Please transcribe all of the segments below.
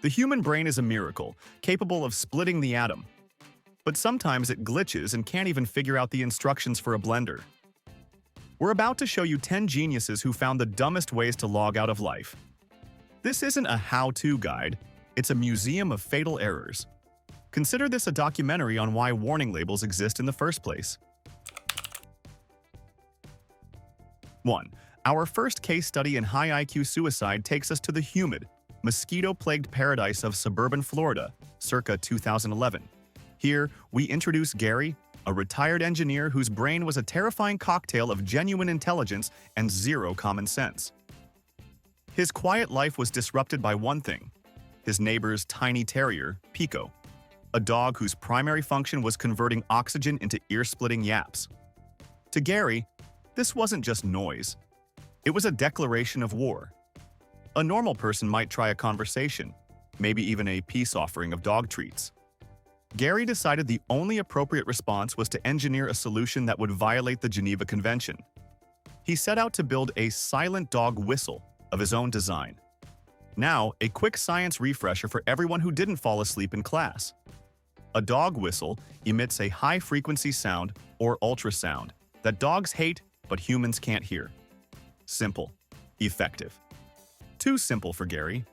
The human brain is a miracle, capable of splitting the atom. But sometimes it glitches and can't even figure out the instructions for a blender. We're about to show you 10 geniuses who found the dumbest ways to log out of life. This isn't a how-to guide, it's a museum of fatal errors. Consider this a documentary on why warning labels exist in the first place. 1. Our first case study in high IQ suicide takes us to the humid, mosquito-plagued paradise of suburban Florida, circa 2011. Here, we introduce Gary, a retired engineer whose brain was a terrifying cocktail of genuine intelligence and zero common sense. His quiet life was disrupted by one thing: his neighbor's tiny terrier, Pico, a dog whose primary function was converting oxygen into ear-splitting yaps. To Gary, this wasn't just noise. It was a declaration of war. A normal person might try a conversation, maybe even a peace offering of dog treats. Gary decided the only appropriate response was to engineer a solution that would violate the Geneva Convention. He set out to build a silent dog whistle of his own design. Now, a quick science refresher for everyone who didn't fall asleep in class. A dog whistle emits a high-frequency sound, or ultrasound, that dogs hate but humans can't hear. Simple. Effective. Too simple for Gary.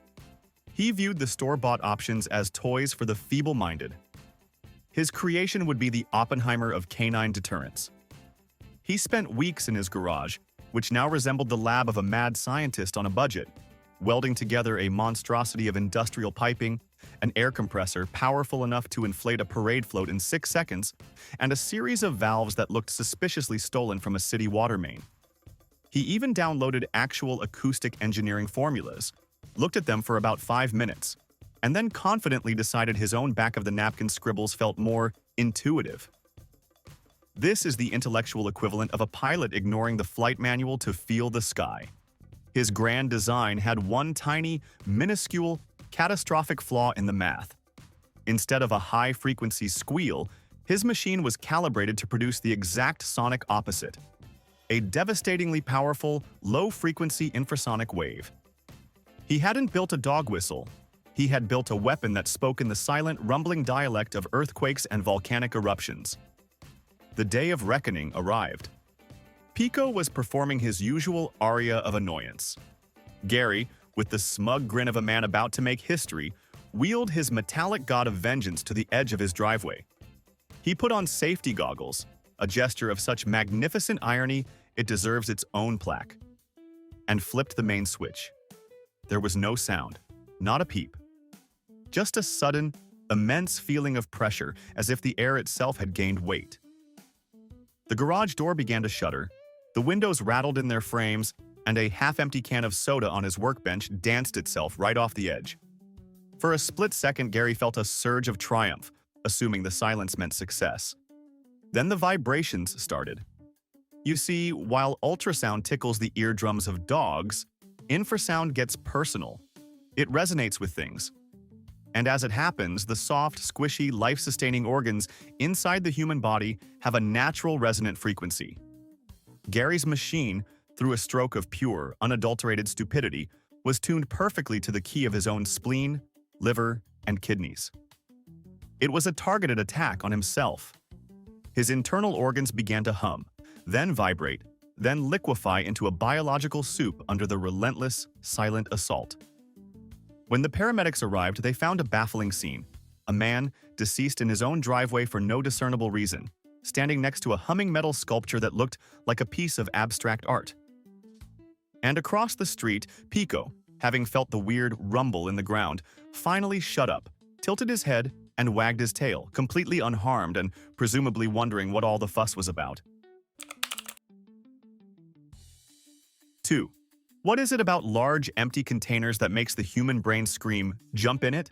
He viewed the store-bought options as toys for the feeble-minded. His creation would be the Oppenheimer of canine deterrence. He spent weeks in his garage, which now resembled the lab of a mad scientist on a budget, welding together a monstrosity of industrial piping, an air compressor powerful enough to inflate a parade float in 6 seconds, and a series of valves that looked suspiciously stolen from a city water main. He even downloaded actual acoustic engineering formulas, looked at them for about 5 minutes, and then confidently decided his own back-of-the-napkin scribbles felt more intuitive. This is the intellectual equivalent of a pilot ignoring the flight manual to feel the sky. His grand design had one tiny, minuscule, catastrophic flaw in the math. Instead of a high-frequency squeal, his machine was calibrated to produce the exact sonic opposite: a devastatingly powerful, low-frequency infrasonic wave. He hadn't built a dog whistle. He had built a weapon that spoke in the silent, rumbling dialect of earthquakes and volcanic eruptions. The day of reckoning arrived. Pico was performing his usual aria of annoyance. Gary, with the smug grin of a man about to make history, wheeled his metallic god of vengeance to the edge of his driveway. He put on safety goggles, a gesture of such magnificent irony it deserves its own plaque, and flipped the main switch. There was no sound, not a peep. Just a sudden, immense feeling of pressure, as if the air itself had gained weight. The garage door began to shudder, the windows rattled in their frames, and a half-empty can of soda on his workbench danced itself right off the edge. For a split second, Gary felt a surge of triumph, assuming the silence meant success. Then the vibrations started. You see, while ultrasound tickles the eardrums of dogs, infrasound gets personal. It resonates with things. And as it happens, the soft, squishy, life-sustaining organs inside the human body have a natural resonant frequency. Gary's machine, through a stroke of pure, unadulterated stupidity, was tuned perfectly to the key of his own spleen, liver, and kidneys. It was a targeted attack on himself. His internal organs began to hum, then vibrate, then liquefy into a biological soup under the relentless, silent assault. When the paramedics arrived, they found a baffling scene: a man, deceased in his own driveway for no discernible reason, standing next to a humming metal sculpture that looked like a piece of abstract art. And across the street, Pico, having felt the weird rumble in the ground, finally shut up, tilted his head, and wagged his tail, completely unharmed and presumably wondering what all the fuss was about. 2. What is it about large, empty containers that makes the human brain scream, "Jump in it"?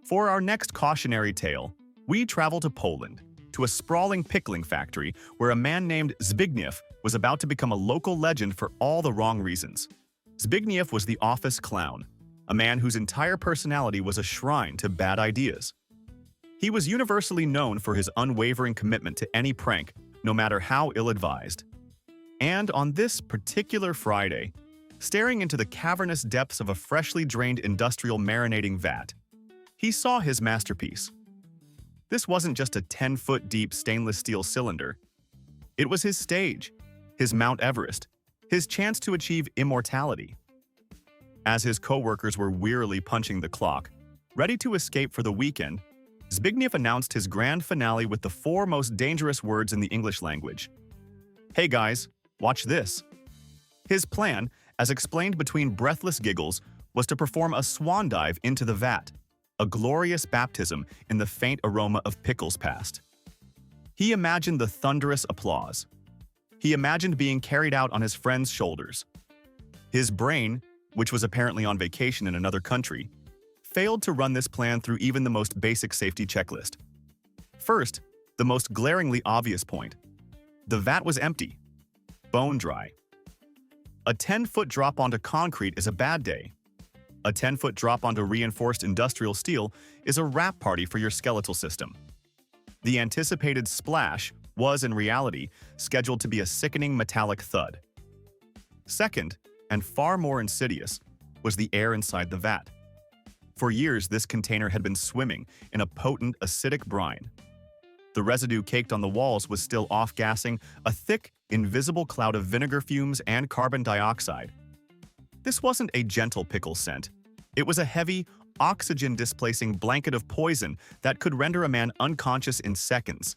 For our next cautionary tale, we travel to Poland, to a sprawling pickling factory where a man named Zbigniew was about to become a local legend for all the wrong reasons. Zbigniew was the office clown, a man whose entire personality was a shrine to bad ideas. He was universally known for his unwavering commitment to any prank, no matter how ill-advised. And on this particular Friday, staring into the cavernous depths of a freshly drained industrial marinating vat. He saw his masterpiece. This wasn't just a 10-foot deep stainless steel cylinder. It was his stage, his Mount Everest, his chance to achieve immortality. As his co-workers were wearily punching the clock, ready to escape for the weekend, Zbigniew announced his grand finale with the 4 most dangerous words in the English language. "Hey guys, watch this." His plan, as explained between breathless giggles, was to perform a swan dive into the vat, a glorious baptism in the faint aroma of pickles past. He imagined the thunderous applause. He imagined being carried out on his friend's shoulders. His brain, which was apparently on vacation in another country, failed to run this plan through even the most basic safety checklist. First, the most glaringly obvious point. The vat was empty, bone dry. A 10-foot drop onto concrete is a bad day. A 10-foot drop onto reinforced industrial steel is a wrap party for your skeletal system. The anticipated splash was, in reality, scheduled to be a sickening metallic thud. Second, and far more insidious, was the air inside the vat. For years, this container had been swimming in a potent acidic brine. The residue caked on the walls was still off-gassing a thick, invisible cloud of vinegar fumes and carbon dioxide. This wasn't a gentle pickle scent. It was a heavy, oxygen-displacing blanket of poison that could render a man unconscious in seconds.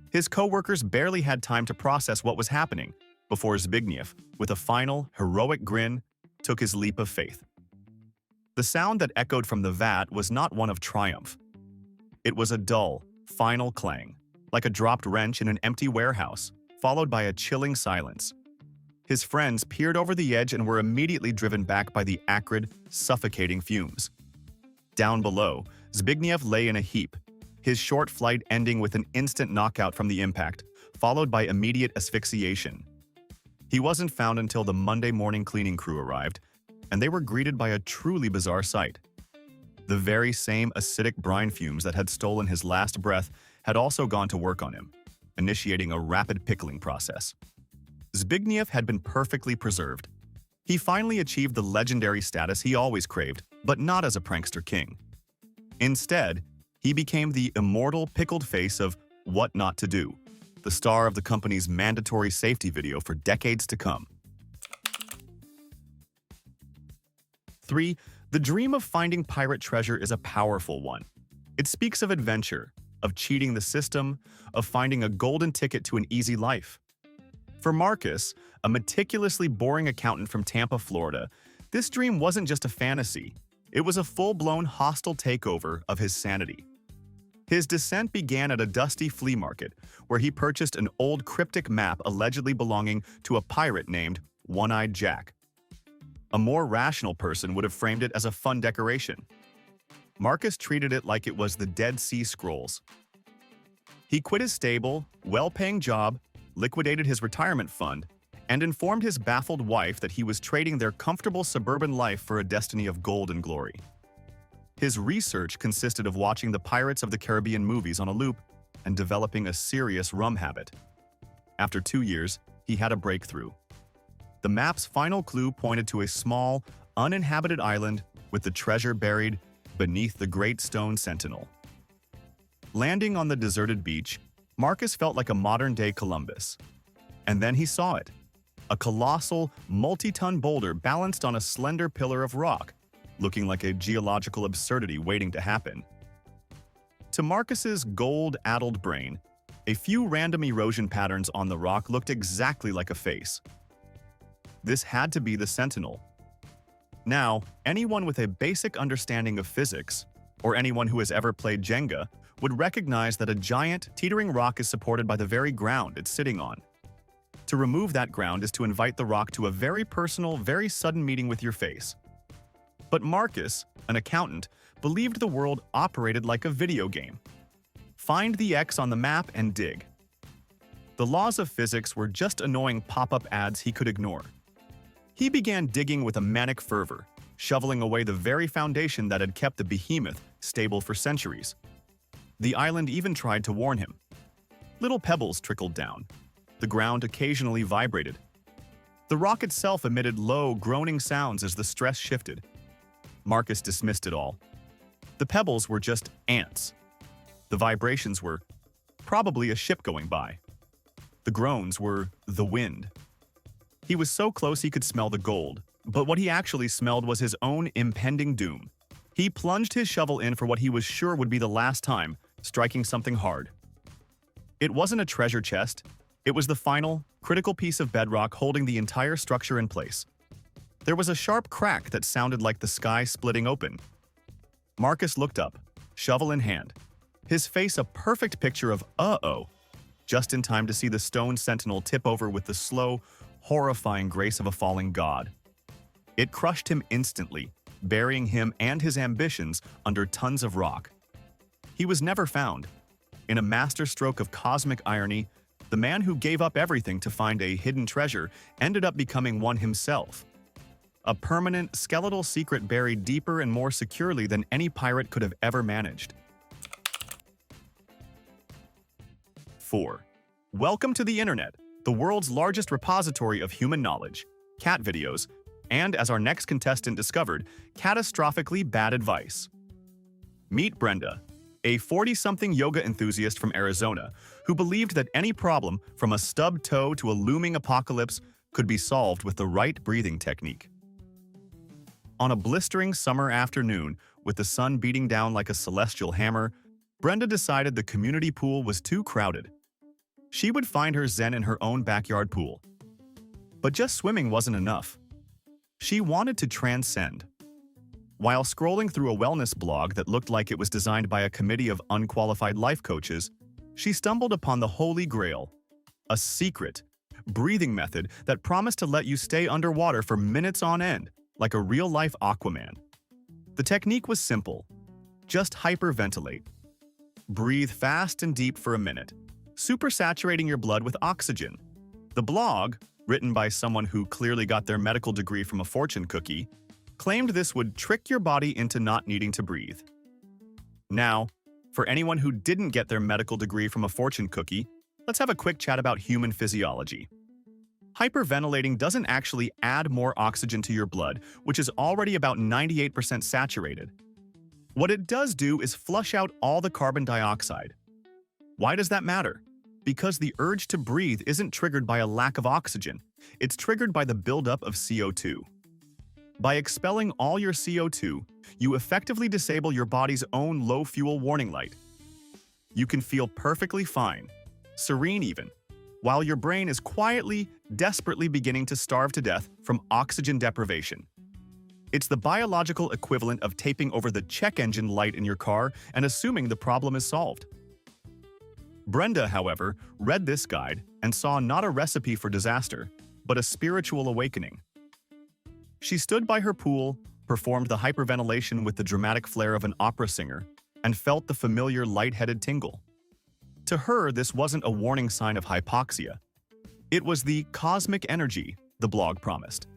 His co-workers barely had time to process what was happening before Zbigniew, with a final, heroic grin, took his leap of faith. The sound that echoed from the vat was not one of triumph. It was a dull, final clang, like a dropped wrench in an empty warehouse, followed by a chilling silence. His friends peered over the edge and were immediately driven back by the acrid, suffocating fumes. Down below, Zbigniew lay in a heap, his short flight ending with an instant knockout from the impact, followed by immediate asphyxiation. He wasn't found until the Monday morning cleaning crew arrived, and they were greeted by a truly bizarre sight. The very same acidic brine fumes that had stolen his last breath had also gone to work on him, initiating a rapid pickling process. Zbigniew had been perfectly preserved. He finally achieved the legendary status he always craved, but not as a prankster king. Instead, he became the immortal pickled face of What Not to Do, the star of the company's mandatory safety video for decades to come. 3. The dream of finding pirate treasure is a powerful one. It speaks of adventure, of cheating the system, of finding a golden ticket to an easy life. For Marcus, a meticulously boring accountant from Tampa, Florida, this dream wasn't just a fantasy. It was a full-blown hostile takeover of his sanity. His descent began at a dusty flea market, where he purchased an old cryptic map allegedly belonging to a pirate named One-Eyed Jack. A more rational person would have framed it as a fun decoration. Marcus treated it like it was the Dead Sea Scrolls. He quit his stable, well-paying job, liquidated his retirement fund, and informed his baffled wife that he was trading their comfortable suburban life for a destiny of gold and glory. His research consisted of watching the Pirates of the Caribbean movies on a loop and developing a serious rum habit. After 2 years, he had a breakthrough. The map's final clue pointed to a small, uninhabited island with the treasure buried beneath the Great Stone Sentinel. Landing on the deserted beach, Marcus felt like a modern-day Columbus. And then he saw it. A colossal, multi-ton boulder balanced on a slender pillar of rock, looking like a geological absurdity waiting to happen. To Marcus's gold-addled brain, a few random erosion patterns on the rock looked exactly like a face. This had to be the Sentinel. Now, anyone with a basic understanding of physics, or anyone who has ever played Jenga, would recognize that a giant, teetering rock is supported by the very ground it's sitting on. To remove that ground is to invite the rock to a very personal, very sudden meeting with your face. But Marcus, an accountant, believed the world operated like a video game. Find the X on the map and dig. The laws of physics were just annoying pop-up ads he could ignore. He began digging with a manic fervor, shoveling away the very foundation that had kept the behemoth stable for centuries. The island even tried to warn him. Little pebbles trickled down. The ground occasionally vibrated. The rock itself emitted low, groaning sounds as the stress shifted. Marcus dismissed it all. The pebbles were just ants. The vibrations were probably a ship going by. The groans were the wind. He was so close he could smell the gold, but what he actually smelled was his own impending doom. He plunged his shovel in for what he was sure would be the last time, striking something hard. It wasn't a treasure chest. It was the final, critical piece of bedrock holding the entire structure in place. There was a sharp crack that sounded like the sky splitting open. Marcus looked up, shovel in hand, his face a perfect picture of uh-oh, just in time to see the stone sentinel tip over with the slow, horrifying grace of a falling god. It crushed him instantly, burying him and his ambitions under tons of rock. He was never found. In a masterstroke of cosmic irony, the man who gave up everything to find a hidden treasure ended up becoming one himself. A permanent, skeletal secret buried deeper and more securely than any pirate could have ever managed. 4. Welcome to the internet, the world's largest repository of human knowledge, cat videos, and, as our next contestant discovered, catastrophically bad advice. Meet Brenda, a 40-something yoga enthusiast from Arizona who believed that any problem, from a stubbed toe to a looming apocalypse, could be solved with the right breathing technique. On a blistering summer afternoon, with the sun beating down like a celestial hammer, Brenda decided the community pool was too crowded. She would find her zen in her own backyard pool. But just swimming wasn't enough. She wanted to transcend. While scrolling through a wellness blog that looked like it was designed by a committee of unqualified life coaches, she stumbled upon the Holy Grail, a secret, breathing method that promised to let you stay underwater for minutes on end, like a real-life Aquaman. The technique was simple. Just hyperventilate. Breathe fast and deep for a minute, supersaturating your blood with oxygen. The blog, written by someone who clearly got their medical degree from a fortune cookie, claimed this would trick your body into not needing to breathe. Now, for anyone who didn't get their medical degree from a fortune cookie, let's have a quick chat about human physiology. Hyperventilating doesn't actually add more oxygen to your blood, which is already about 98% saturated. What it does do is flush out all the carbon dioxide. Why does that matter? Because the urge to breathe isn't triggered by a lack of oxygen, it's triggered by the buildup of CO2. By expelling all your CO2, you effectively disable your body's own low-fuel warning light. You can feel perfectly fine, serene even, while your brain is quietly, desperately beginning to starve to death from oxygen deprivation. It's the biological equivalent of taping over the check engine light in your car and assuming the problem is solved. Brenda, however, read this guide and saw not a recipe for disaster, but a spiritual awakening. She stood by her pool, performed the hyperventilation with the dramatic flair of an opera singer, and felt the familiar lightheaded tingle. To her, this wasn't a warning sign of hypoxia. It was the cosmic energy the blog promised.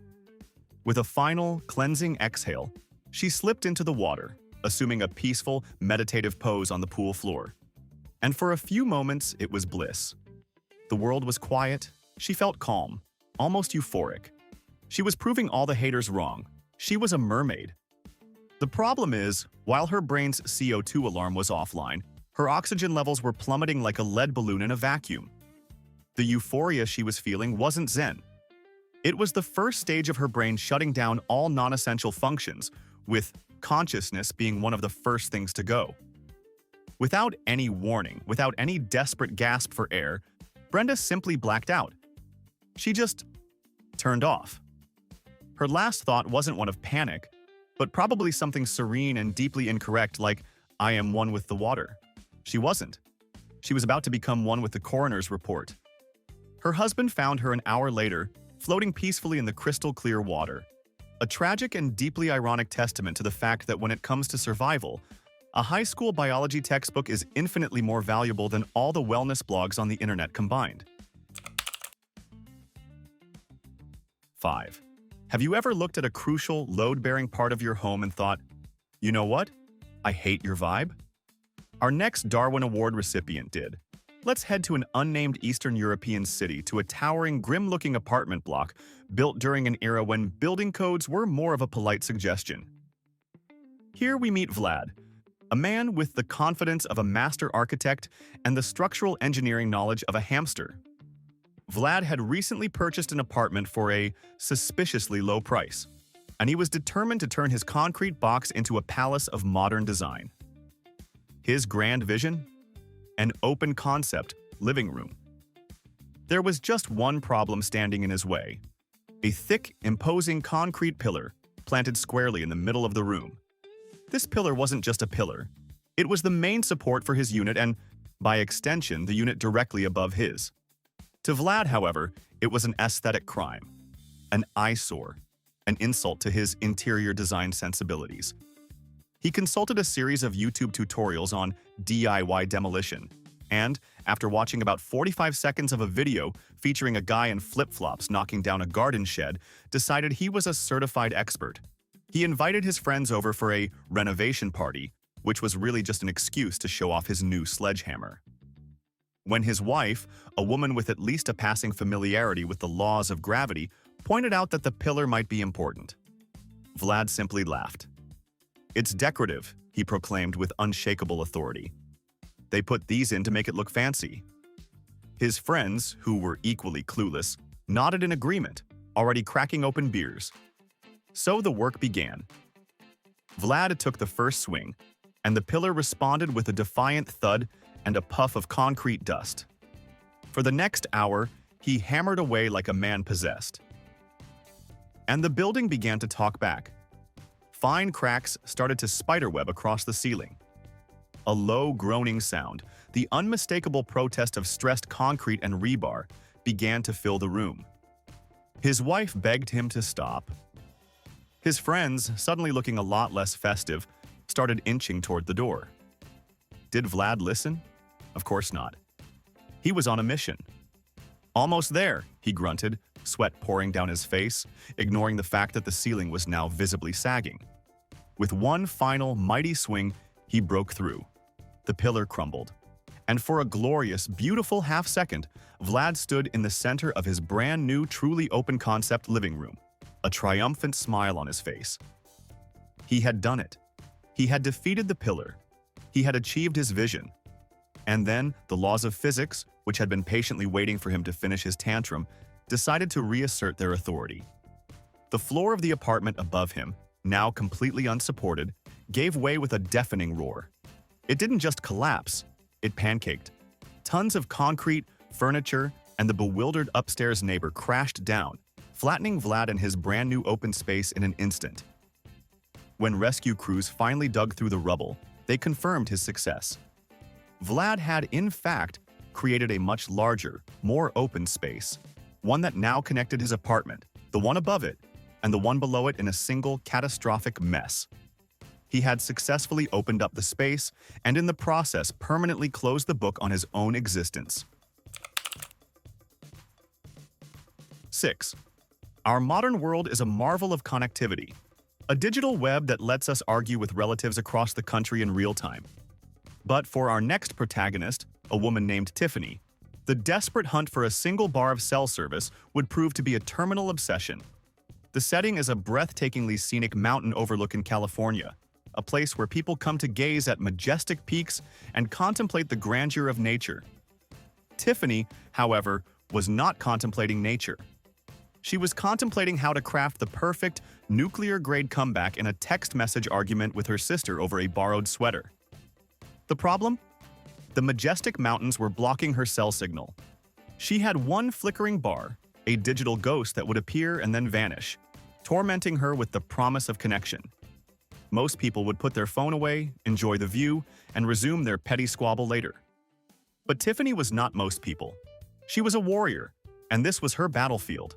With a final, cleansing exhale, she slipped into the water, assuming a peaceful, meditative pose on the pool floor. And for a few moments, it was bliss. The world was quiet. She felt calm, almost euphoric. She was proving all the haters wrong. She was a mermaid. The problem is, while her brain's CO2 alarm was offline, her oxygen levels were plummeting like a lead balloon in a vacuum. The euphoria she was feeling wasn't zen. It was the first stage of her brain shutting down all non-essential functions, with consciousness being one of the first things to go. Without any warning, without any desperate gasp for air, Brenda simply blacked out. She just turned off. Her last thought wasn't one of panic, but probably something serene and deeply incorrect like, "I am one with the water." She wasn't. She was about to become one with the coroner's report. Her husband found her an hour later, floating peacefully in the crystal-clear water. A tragic and deeply ironic testament to the fact that when it comes to survival, a high school biology textbook is infinitely more valuable than all the wellness blogs on the internet combined. 5. Have you ever looked at a crucial, load-bearing part of your home and thought, "You know what? I hate your vibe"? Our next Darwin Award recipient did. Let's head to an unnamed Eastern European city to a towering, grim-looking apartment block built during an era when building codes were more of a polite suggestion. Here we meet Vlad, a man with the confidence of a master architect and the structural engineering knowledge of a hamster. Vlad had recently purchased an apartment for a suspiciously low price, and he was determined to turn his concrete box into a palace of modern design. His grand vision? An open-concept living room. There was just one problem standing in his way: a thick, imposing concrete pillar planted squarely in the middle of the room. This pillar wasn't just a pillar. It was the main support for his unit and, by extension, the unit directly above his. To Vlad, however, it was an aesthetic crime, an eyesore, an insult to his interior design sensibilities. He consulted a series of YouTube tutorials on DIY demolition, and, after watching about 45 seconds of a video featuring a guy in flip-flops knocking down a garden shed, decided he was a certified expert. He invited his friends over for a renovation party, which was really just an excuse to show off his new sledgehammer. When his wife, a woman with at least a passing familiarity with the laws of gravity, pointed out that the pillar might be important, Vlad simply laughed. "It's decorative," he proclaimed with unshakable authority. "They put these in to make it look fancy." His friends, who were equally clueless, nodded in agreement, already cracking open beers. So the work began. Vlad took the first swing, and the pillar responded with a defiant thud and a puff of concrete dust. For the next hour, he hammered away like a man possessed. And the building began to talk back. Fine cracks started to spiderweb across the ceiling. A low groaning sound, the unmistakable protest of stressed concrete and rebar, began to fill the room. His wife begged him to stop. His friends, suddenly looking a lot less festive, started inching toward the door. Did Vlad listen? Of course not. He was on a mission. "Almost there," he grunted, sweat pouring down his face, ignoring the fact that the ceiling was now visibly sagging. With one final, mighty swing, he broke through. The pillar crumbled. And for a glorious, beautiful half-second, Vlad stood in the center of his brand-new, truly open-concept living room, a triumphant smile on his face. He had done it. He had defeated the pillar. He had achieved his vision. And then, the laws of physics, which had been patiently waiting for him to finish his tantrum, decided to reassert their authority. The floor of the apartment above him, now completely unsupported, gave way with a deafening roar. It didn't just collapse, it pancaked. Tons of concrete, furniture, and the bewildered upstairs neighbor crashed down, flattening Vlad and his brand new open space in an instant. When rescue crews finally dug through the rubble, they confirmed his success. Vlad had, in fact, created a much larger, more open space, one that now connected his apartment, the one above it, and the one below it in a single catastrophic mess. He had successfully opened up the space and in the process permanently closed the book on his own existence. 6. Our modern world is a marvel of connectivity, a digital web that lets us argue with relatives across the country in real time. But for our next protagonist, a woman named Tiffany, the desperate hunt for a single bar of cell service would prove to be a terminal obsession. The setting is a breathtakingly scenic mountain overlook in California, a place where people come to gaze at majestic peaks and contemplate the grandeur of nature. Tiffany, however, was not contemplating nature. She was contemplating how to craft the perfect, nuclear-grade comeback in a text message argument with her sister over a borrowed sweater. The problem? The majestic mountains were blocking her cell signal. She had one flickering bar, a digital ghost that would appear and then vanish, tormenting her with the promise of connection. Most people would put their phone away, enjoy the view, and resume their petty squabble later. But Tiffany was not most people. She was a warrior, and this was her battlefield.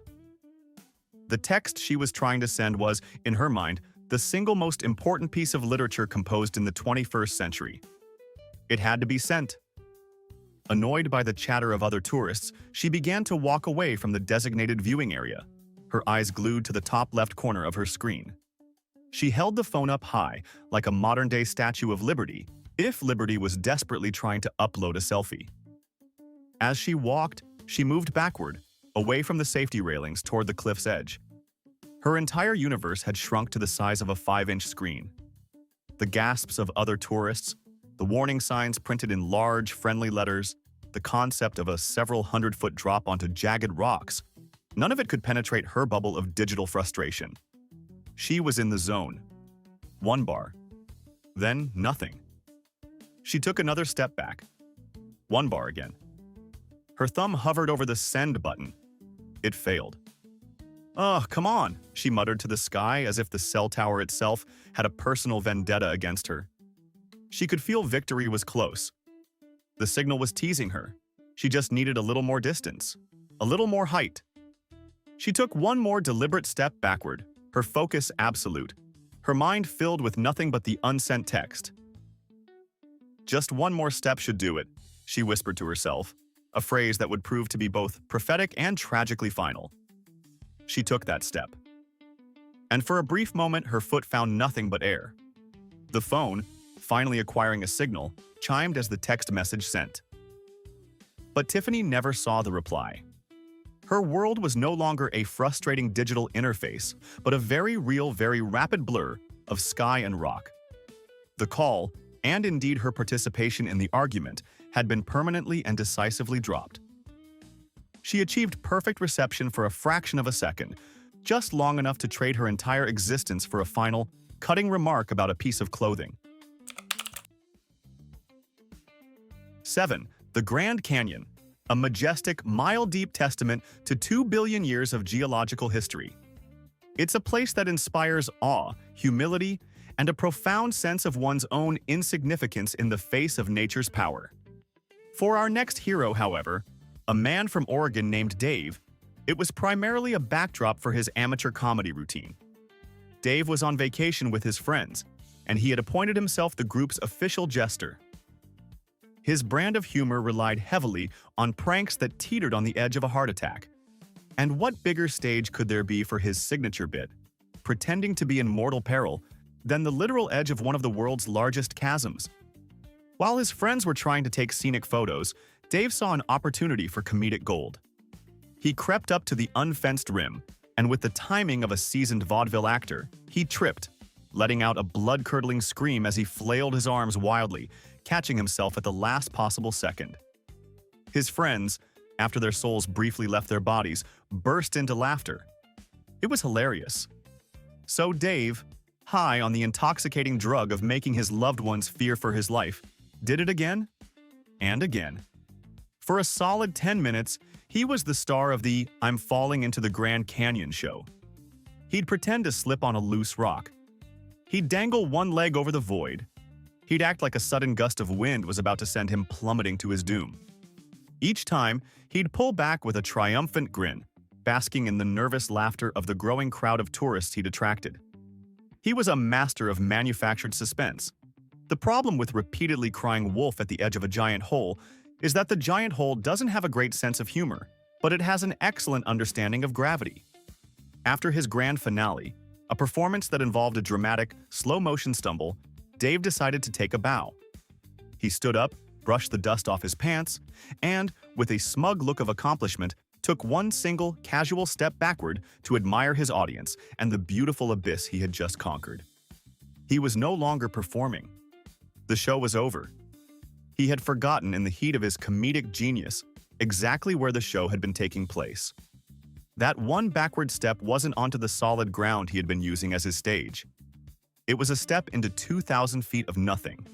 The text she was trying to send was, in her mind, the single most important piece of literature composed in the 21st century. It had to be sent. Annoyed by the chatter of other tourists, she began to walk away from the designated viewing area, her eyes glued to the top left corner of her screen. She held the phone up high, like a modern-day Statue of Liberty, if Liberty was desperately trying to upload a selfie. As she walked, she moved backward, away from the safety railings toward the cliff's edge. Her entire universe had shrunk to the size of a 5-inch screen. The gasps of other tourists, the warning signs printed in large, friendly letters, the concept of a several hundred-foot drop onto jagged rocks, none of it could penetrate her bubble of digital frustration. She was in the zone. 1 bar. Then nothing. She took another step back. 1 bar again. Her thumb hovered over the send button. It failed. "Oh, come on," she muttered to the sky as if the cell tower itself had a personal vendetta against her. She could feel victory was close. The signal was teasing her. She just needed a little more distance, a little more height. She took one more deliberate step backward, her focus absolute, her mind filled with nothing but the unsent text. "Just one more step should do it," she whispered to herself, a phrase that would prove to be both prophetic and tragically final. She took that step. And for a brief moment, her foot found nothing but air. The phone, finally acquiring a signal, chimed as the text message sent. But Tiffany never saw the reply. Her world was no longer a frustrating digital interface, but a very real, very rapid blur of sky and rock. The call, and indeed her participation in the argument, had been permanently and decisively dropped. She achieved perfect reception for a fraction of a second, just long enough to trade her entire existence for a final, cutting remark about a piece of clothing. 7. The Grand Canyon, a majestic, mile-deep testament to 2 billion years of geological history. It's a place that inspires awe, humility, and a profound sense of one's own insignificance in the face of nature's power. For our next hero, however, a man from Oregon named Dave, it was primarily a backdrop for his amateur comedy routine. Dave was on vacation with his friends, and he had appointed himself the group's official jester. His brand of humor relied heavily on pranks that teetered on the edge of a heart attack. And what bigger stage could there be for his signature bit, pretending to be in mortal peril, than the literal edge of one of the world's largest chasms? While his friends were trying to take scenic photos, Dave saw an opportunity for comedic gold. He crept up to the unfenced rim, and with the timing of a seasoned vaudeville actor, he tripped, letting out a blood-curdling scream as he flailed his arms wildly, catching himself at the last possible second. His friends, after their souls briefly left their bodies, burst into laughter. It was hilarious. So Dave, high on the intoxicating drug of making his loved ones fear for his life, did it again and again. For a solid 10 minutes, he was the star of the "I'm Falling into the Grand Canyon" show. He'd pretend to slip on a loose rock. He'd dangle one leg over the void. He'd act like a sudden gust of wind was about to send him plummeting to his doom. Each time, he'd pull back with a triumphant grin, basking in the nervous laughter of the growing crowd of tourists he'd attracted. He was a master of manufactured suspense. The problem with repeatedly crying wolf at the edge of a giant hole is that the giant hole doesn't have a great sense of humor, but it has an excellent understanding of gravity. After his grand finale, a performance that involved a dramatic, slow-motion stumble, Dave decided to take a bow. He stood up, brushed the dust off his pants, and, with a smug look of accomplishment, took one single, casual step backward to admire his audience and the beautiful abyss he had just conquered. He was no longer performing. The show was over. He had forgotten in the heat of his comedic genius exactly where the show had been taking place. That one backward step wasn't onto the solid ground he had been using as his stage. It was a step into 2,000 feet of nothing.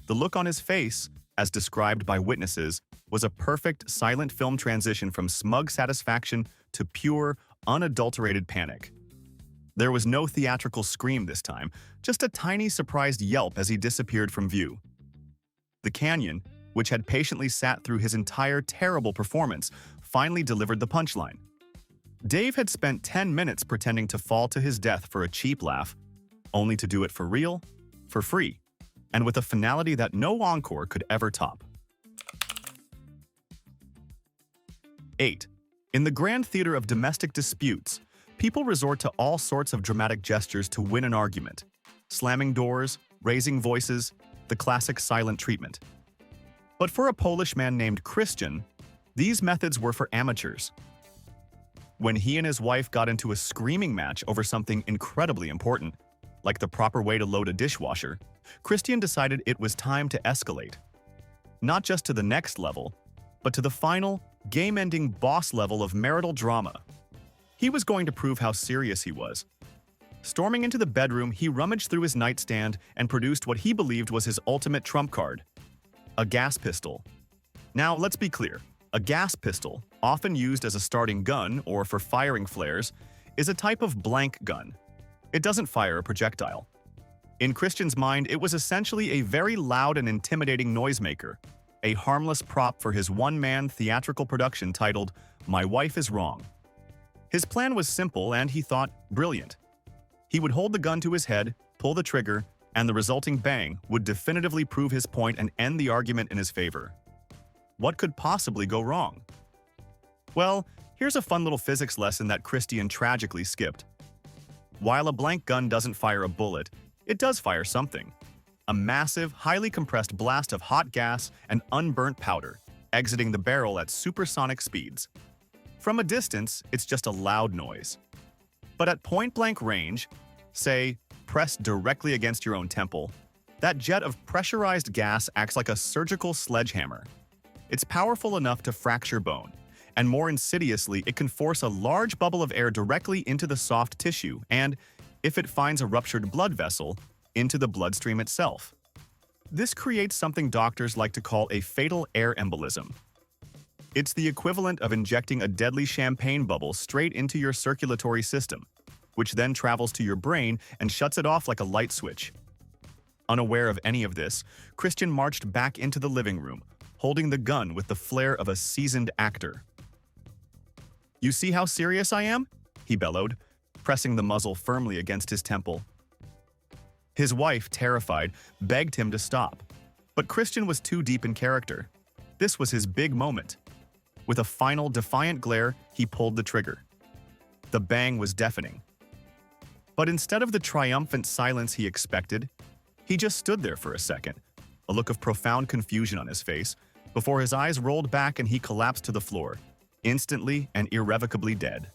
The look on his face, as described by witnesses, was a perfect silent film transition from smug satisfaction to pure, unadulterated panic. There was no theatrical scream this time, just a tiny surprised yelp as he disappeared from view. The canyon, which had patiently sat through his entire terrible performance, finally delivered the punchline. Dave had spent 10 minutes pretending to fall to his death for a cheap laugh, only to do it for real, for free, and with a finality that no encore could ever top. 8. In the grand theater of domestic disputes, people resort to all sorts of dramatic gestures to win an argument. Slamming doors, raising voices, the classic silent treatment. But for a Polish man named Christian, These methods were for amateurs. When he and his wife got into a screaming match over something incredibly important, like the proper way to load a dishwasher, Christian decided it was time to escalate. Not just to the next level, but to the final, game-ending boss level of marital drama. He was going to prove how serious he was. Storming into the bedroom, he rummaged through his nightstand and produced what he believed was his ultimate trump card: a gas pistol. Now, let's be clear. A gas pistol, often used as a starting gun or for firing flares, is a type of blank gun. It doesn't fire a projectile. In Christian's mind, it was essentially a very loud and intimidating noisemaker, a harmless prop for his one-man theatrical production titled "My Wife is Wrong." His plan was simple and, he thought, brilliant. He would hold the gun to his head, pull the trigger, and the resulting bang would definitively prove his point and end the argument in his favor. What could possibly go wrong? Well, here's a fun little physics lesson that Christian tragically skipped. While a blank gun doesn't fire a bullet, it does fire something. A massive, highly compressed blast of hot gas and unburnt powder, exiting the barrel at supersonic speeds. From a distance, it's just a loud noise. But at point-blank range, say, pressed directly against your own temple, that jet of pressurized gas acts like a surgical sledgehammer. It's powerful enough to fracture bone, and more insidiously, it can force a large bubble of air directly into the soft tissue and, if it finds a ruptured blood vessel, into the bloodstream itself. This creates something doctors like to call a fatal air embolism. It's the equivalent of injecting a deadly champagne bubble straight into your circulatory system, which then travels to your brain and shuts it off like a light switch. Unaware of any of this, Christian marched back into the living room, holding the gun with the flair of a seasoned actor. "You see how serious I am?" he bellowed, pressing the muzzle firmly against his temple. His wife, terrified, begged him to stop, but Christian was too deep in character. This was his big moment. With a final, defiant glare, he pulled the trigger. The bang was deafening. But instead of the triumphant silence he expected, he just stood there for a second, a look of profound confusion on his face, before his eyes rolled back and he collapsed to the floor, instantly and irrevocably dead.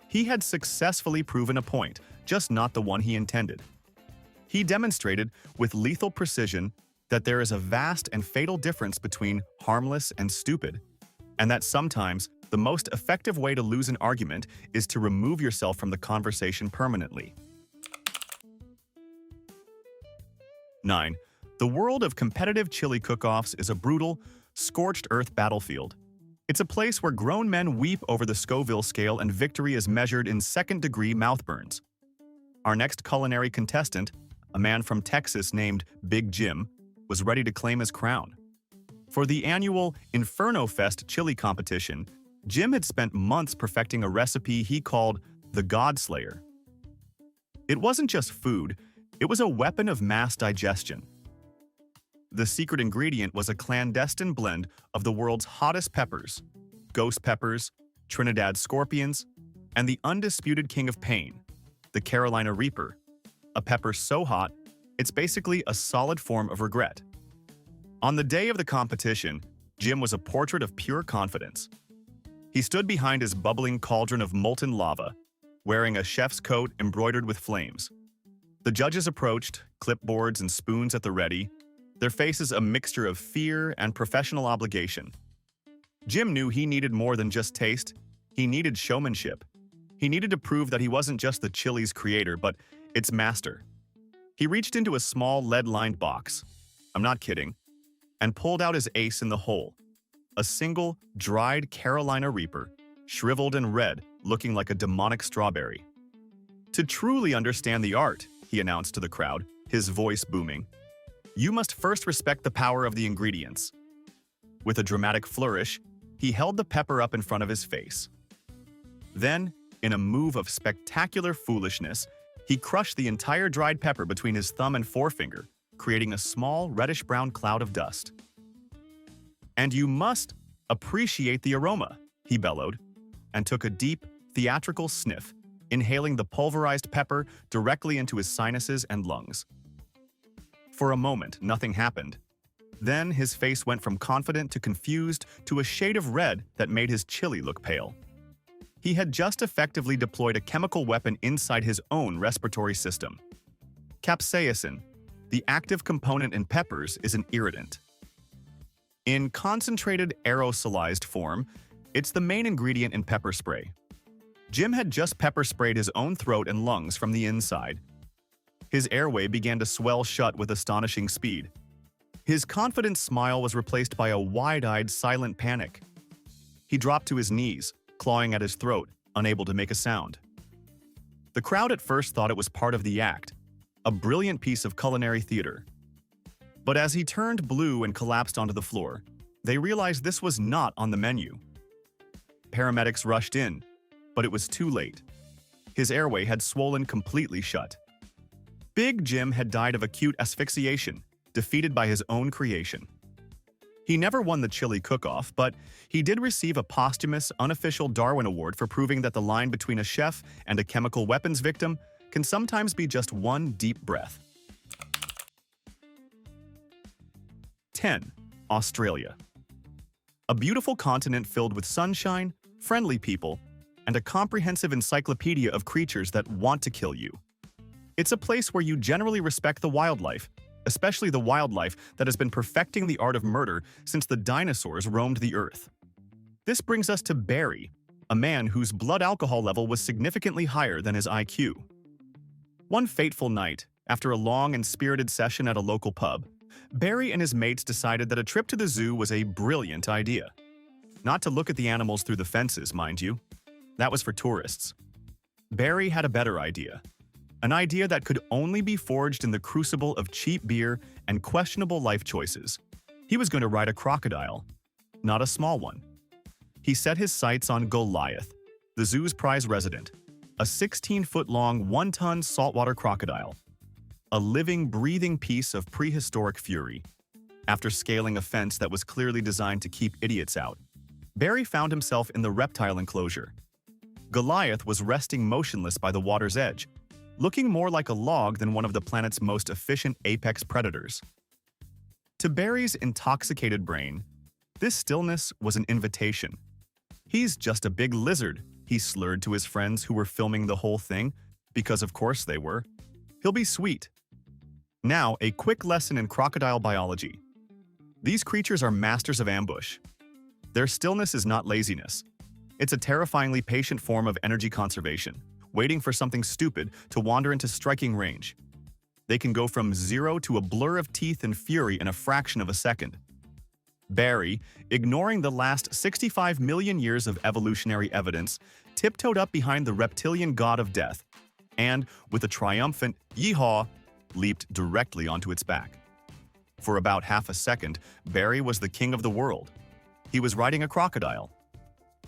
He had successfully proven a point, just not the one he intended. He demonstrated, with lethal precision, that there is a vast and fatal difference between harmless and stupid, and that sometimes the most effective way to lose an argument is to remove yourself from the conversation permanently. 9. The world of competitive chili cook-offs is a brutal, scorched-earth battlefield. It's a place where grown men weep over the Scoville scale and victory is measured in second-degree mouth burns. Our next culinary contestant, a man from Texas named Big Jim, was ready to claim his crown. For the annual Inferno Fest chili competition, Jim had spent months perfecting a recipe he called the God Slayer. It wasn't just food, it was a weapon of mass digestion. The secret ingredient was a clandestine blend of the world's hottest peppers, ghost peppers, Trinidad scorpions, and the undisputed king of pain, the Carolina Reaper, a pepper so hot, it's basically a solid form of regret. On the day of the competition, Jim was a portrait of pure confidence. He stood behind his bubbling cauldron of molten lava, wearing a chef's coat embroidered with flames. The judges approached, clipboards and spoons at the ready, their faces a mixture of fear and professional obligation. Jim knew he needed more than just taste, he needed showmanship. He needed to prove that he wasn't just the chili's creator, but its master. He reached into a small lead-lined box, I'm not kidding, and pulled out his ace in the hole, a single, dried Carolina Reaper, shriveled and red, looking like a demonic strawberry. "To truly understand the art," he announced to the crowd, his voice booming, "you must first respect the power of the ingredients." With a dramatic flourish, he held the pepper up in front of his face. Then, in a move of spectacular foolishness, he crushed the entire dried pepper between his thumb and forefinger, creating a small reddish-brown cloud of dust. "And you must appreciate the aroma," he bellowed, and took a deep, theatrical sniff, inhaling the pulverized pepper directly into his sinuses and lungs. For a moment, nothing happened. Then his face went from confident to confused to a shade of red that made his chili look pale. He had just effectively deployed a chemical weapon inside his own respiratory system. Capsaicin, the active component in peppers, is an irritant. In concentrated aerosolized form, it's the main ingredient in pepper spray. Jim had just pepper sprayed his own throat and lungs from the inside. His airway began to swell shut with astonishing speed. His confident smile was replaced by a wide-eyed, silent panic. He dropped to his knees, clawing at his throat, unable to make a sound. The crowd at first thought it was part of the act, a brilliant piece of culinary theater. But as he turned blue and collapsed onto the floor, they realized this was not on the menu. Paramedics rushed in, but it was too late. His airway had swollen completely shut. Big Jim had died of acute asphyxiation, defeated by his own creation. He never won the chili cook-off, but he did receive a posthumous, unofficial Darwin Award for proving that the line between a chef and a chemical weapons victim can sometimes be just one deep breath. 10. Australia. A beautiful continent filled with sunshine, friendly people, and a comprehensive encyclopedia of creatures that want to kill you. It's a place where you generally respect the wildlife, especially the wildlife that has been perfecting the art of murder since the dinosaurs roamed the earth. This brings us to Barry, a man whose blood alcohol level was significantly higher than his IQ. One fateful night, after a long and spirited session at a local pub, Barry and his mates decided that a trip to the zoo was a brilliant idea. Not to look at the animals through the fences, mind you. That was for tourists. Barry had a better idea. An idea that could only be forged in the crucible of cheap beer and questionable life choices. He was going to ride a crocodile, not a small one. He set his sights on Goliath, the zoo's prize resident, a 16-foot-long, 1-ton saltwater crocodile, a living, breathing piece of prehistoric fury. After scaling a fence that was clearly designed to keep idiots out, Barry found himself in the reptile enclosure. Goliath was resting motionless by the water's edge, looking more like a log than one of the planet's most efficient apex predators. To Barry's intoxicated brain, this stillness was an invitation. "He's just a big lizard," he slurred to his friends who were filming the whole thing, because of course they were. "He'll be sweet." Now, a quick lesson in crocodile biology. These creatures are masters of ambush. Their stillness is not laziness. It's a terrifyingly patient form of energy conservation, waiting for something stupid to wander into striking range. They can go from zero to a blur of teeth and fury in a fraction of a second. Barry, ignoring the last 65 million years of evolutionary evidence, tiptoed up behind the reptilian god of death, and, with a triumphant "yeehaw," leaped directly onto its back. For about half a second, Barry was the king of the world. He was riding a crocodile.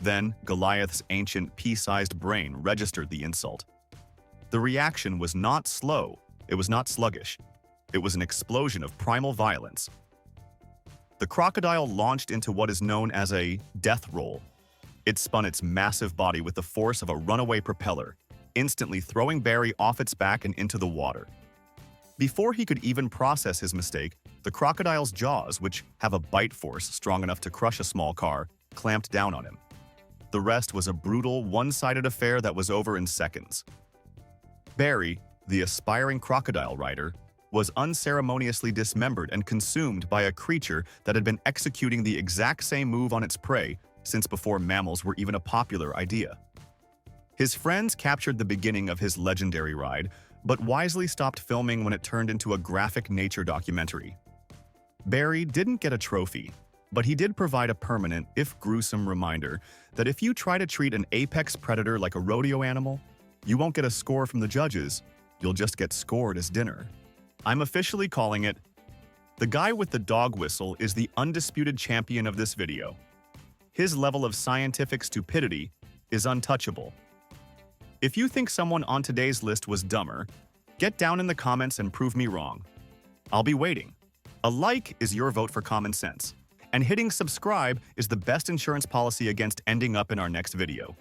Then, Goliath's ancient, pea-sized brain registered the insult. The reaction was not slow, it was not sluggish. It was an explosion of primal violence. The crocodile launched into what is known as a death roll. It spun its massive body with the force of a runaway propeller, instantly throwing Barry off its back and into the water. Before he could even process his mistake, the crocodile's jaws, which have a bite force strong enough to crush a small car, clamped down on him. The rest was a brutal, one-sided affair that was over in seconds. Barry, the aspiring crocodile rider, was unceremoniously dismembered and consumed by a creature that had been executing the exact same move on its prey since before mammals were even a popular idea. His friends captured the beginning of his legendary ride, but wisely stopped filming when it turned into a graphic nature documentary. Barry didn't get a trophy, but he did provide a permanent, if gruesome, reminder that if you try to treat an apex predator like a rodeo animal, you won't get a score from the judges, you'll just get scored as dinner. I'm officially calling it, the guy with the dog whistle is the undisputed champion of this video. His level of scientific stupidity is untouchable. If you think someone on today's list was dumber, get down in the comments and prove me wrong. I'll be waiting. A like is your vote for common sense, and hitting subscribe is the best insurance policy against ending up in our next video.